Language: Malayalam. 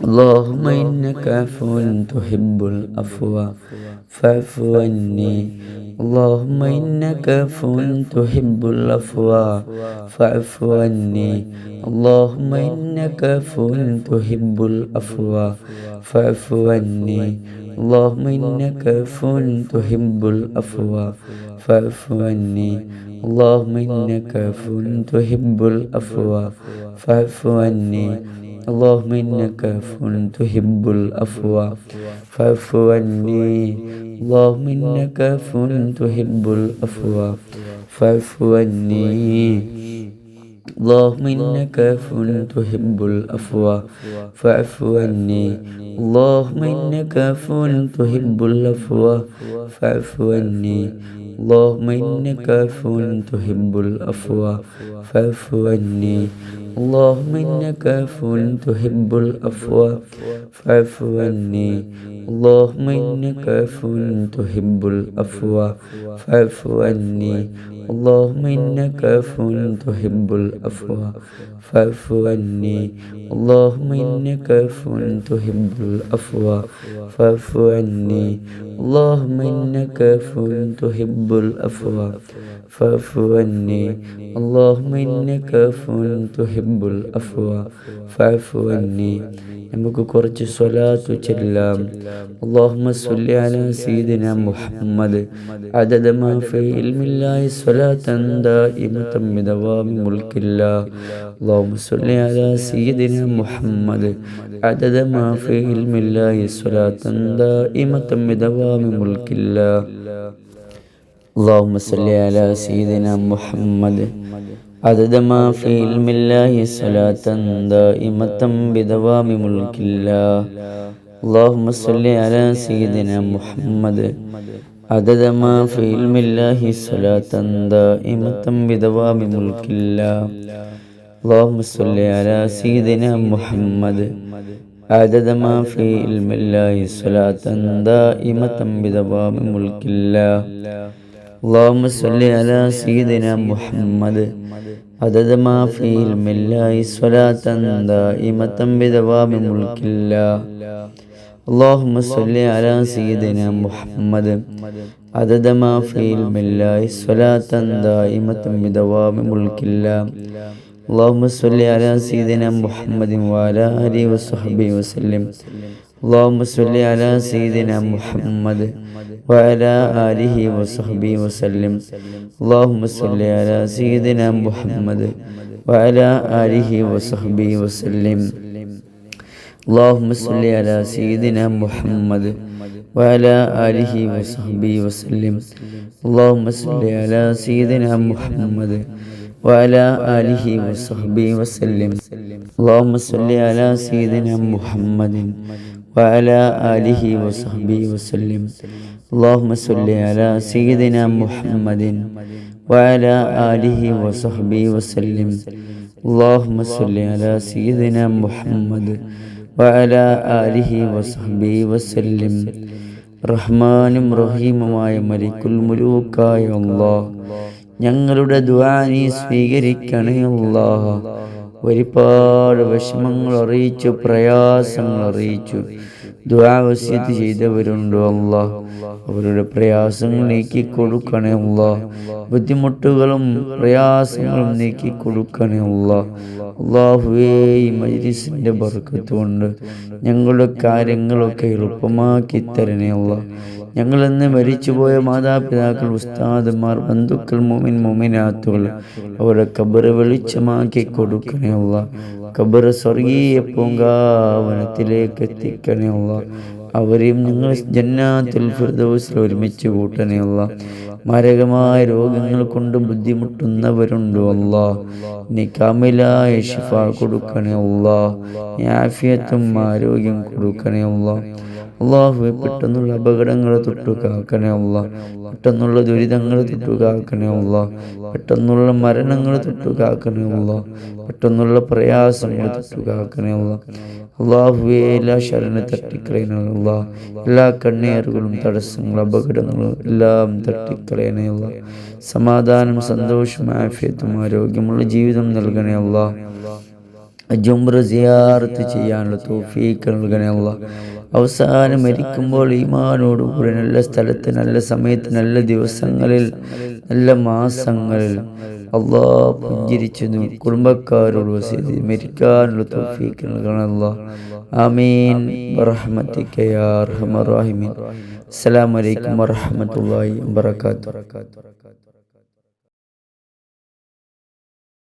اللهم إنك عفو تحب العفو فاعف عني. اللهم إنك عفو تحب العفو فاعف عني. اللهم إنك عفو تحب العفو فاعف عني. اللهم إنك عفو تحب العفو فاعف عني. اللهم إنك عفو تحب العفو فاعف عني. اللهم إنك عفو تحب العفو فاعف عني. اللهم إنك عفو تحب العفو فاعف عني. اللهم إنك عفو تحب العفو فاعف عني. اللهم إنك عفو تحب العفو فاعف عني. اللهم إنك عفو تحب العفو فاعف عني. اللهم إنك عفو تحب العفو فاعف عني. اللهم إنك عفو تحب العفو فاعف عني. اللهم إنك عفو تحب العفو فاعف عني. اللهم إنك عفو تحب العفو فاعف عني. اللهم إنك عفو تحب العفو فاعف عني. اللهم إنك عفو تحب العفو فاعف عني. നമുക്ക് കുറച്ച് സ്വലാത്ത് ചൊല്ലാം. اللهم صل على سيدنا محمد عدد ما في علم الله صلاة دائمة بدوام ملك الله. اللهم صل على سيدنا محمد عدد ما في علم الله صلاة دائمة بدوام ملك الله. اللهم صل على سيدنا محمد عدد ما في علم الله صلاة دائمة بدوام ملك الله. اللهم صل على سيدنا محمد عدد ما في علم الله صلاة دائمة بدوام ملك الله. اللهم صل على سيدنا محمد عدد ما في علم الله صلاة دائمة بدوام ملك الله. اللهم صل على سيدنا محمد عدد ما في علم الله صلاة دائمة بدوام ملك الله. اللهم صل على سيدنا محمد عدد ما في علم الله صلاة دائمة بدوام ملك الله. اللهم صل على سيدنا محمد وعلى آله وصحبه وسلم. اللهم صل على سيدنا محمد وعلى آله وصحبه وسلم. اللهم صل على سيدنا محمد وعلى آله وصحبه وسلم. اللهم صل على سيدنا محمد وعلى آله وصحبه وسلم. اللهم صل على سيدنا محمد وعلى آله وصحبه وسلم. اللهم صل على سيدنا محمد وعلى آله وصحبه وسلم. اللهم صل على سيدنا محمد وعلى آله وصحبه وسلم. اللهم صل على سيدنا محمد وعلى آله وصحبه وسلم. റഹ്മാനും റഹീമുമായ മലിക്കുൽ മുലൂക്കായ അല്ലാഹ്, ഞങ്ങളുടെ ദുആ നീ സ്വീകരിക്കണേ അല്ലാഹ്. ഒരുപാട് വിഷമങ്ങൾ അറിയിച്ചു, പ്രയാസങ്ങൾ അറിയിച്ചു ദുആ വസിയത്ത് ചെയ്തവരുണ്ടോ അല്ലാഹ്, അവരുടെ പ്രയാസങ്ങൾ നീക്കി കൊടുക്കണേ അല്ലാഹ്. ബുദ്ധിമുട്ടുകളും പ്രയാസങ്ങളും നീക്കി കൊടുക്കണേ അല്ലാഹ്. അല്ലാഹുവേ, ഈ മജ്ലിസിന്റെ ബർക്കത്ത് കൊണ്ട് ഞങ്ങളുടെ കാര്യങ്ങളൊക്കെ എളുപ്പമാക്കി തരണേ അല്ലാഹ്. ഞങ്ങളിന്ന് മരിച്ചുപോയ മാതാപിതാക്കൾ, ഉസ്താദുമാർ, ബന്ധുക്കൾ, മുഅ്മിൻ മുഅ്മിനാത്തുകൾ, അവരുടെ ഖബർ വെളിച്ചമാക്കി കൊടുക്കണേ അല്ലാഹ്. ഖബർ സ്വർഗീയ പൂങ്കാവനത്തിലേക്ക് എത്തിക്കണേ അല്ലാഹ്. അവരെയും ഞങ്ങൾ ജന്നാത്തുൽ ഫിർദൗസിൽ ഒരുമിച്ച് കൂട്ടണേ അല്ലാഹ്. മാരകമായ രോഗങ്ങൾ കൊണ്ട് ബുദ്ധിമുട്ടുന്നവരുണ്ടോ അല്ലാഹ്, നീ കാമിലായ ശിഫ കൊടുക്കണേ അല്ലാഹ്. നീ ആഫിയത്തും ആരോഗ്യം കൊടുക്കണേ അല്ലാഹ്. അല്ലാഹുവേ, പെട്ടെന്നുള്ള അപകടങ്ങളെ തൊട്ടു കാക്കണേ അല്ലാഹ്. പെട്ടെന്നുള്ള ദുരിതങ്ങളെ തൊട്ടു കാക്കണേ അല്ലാഹ്. പെട്ടെന്നുള്ള മരണങ്ങളെ തൊട്ടു കാക്കണേ അല്ലാഹ്. പെട്ടെന്നുള്ള പ്രയാസങ്ങളെ തൊട്ടു കാക്കണേ അല്ലാഹ്. അല്ലാഹുവേ, എല്ലാ ശരണ തട്ടിക്കളയണേ അല്ലാഹ്. എല്ലാ കണ്ണീറുകളും തടസ്സങ്ങളും അപകടങ്ങളും എല്ലാം തട്ടിക്കളയണേ അല്ലാഹ്. സമാധാനം, സന്തോഷം, ആഫിയത്തും ആരോഗ്യമുള്ള ജീവിതം നൽകണേ അല്ലാഹ്. ജുംറ സിയാറത്ത് ചെയ്യാനുള്ള തൗഫീഖ് നൽകണേ അല്ലാഹ്. അവസാനം മരിക്കുമ്പോൾ ഈമാനോടുകൂടി നല്ല സ്ഥലത്ത്, നല്ല സമയത്ത്, നല്ല ദിവസങ്ങളിൽ, നല്ല മാസങ്ങളിൽ അല്ലാഹ് പുഞ്ചിരിച്ചു കുടുംബക്കാരോട് വസിയത്ത് മരിക്കാനുള്ള തൗഫീഖ് നൽകണേ അല്ലാഹ്. ആമീൻ ബിറഹ്മതിക യാ അർഹമർ റഹീമീൻ. അസ്സലാമു അലൈക്കും വറഹ്മത്തുള്ളാഹി വബറകാതുഹു.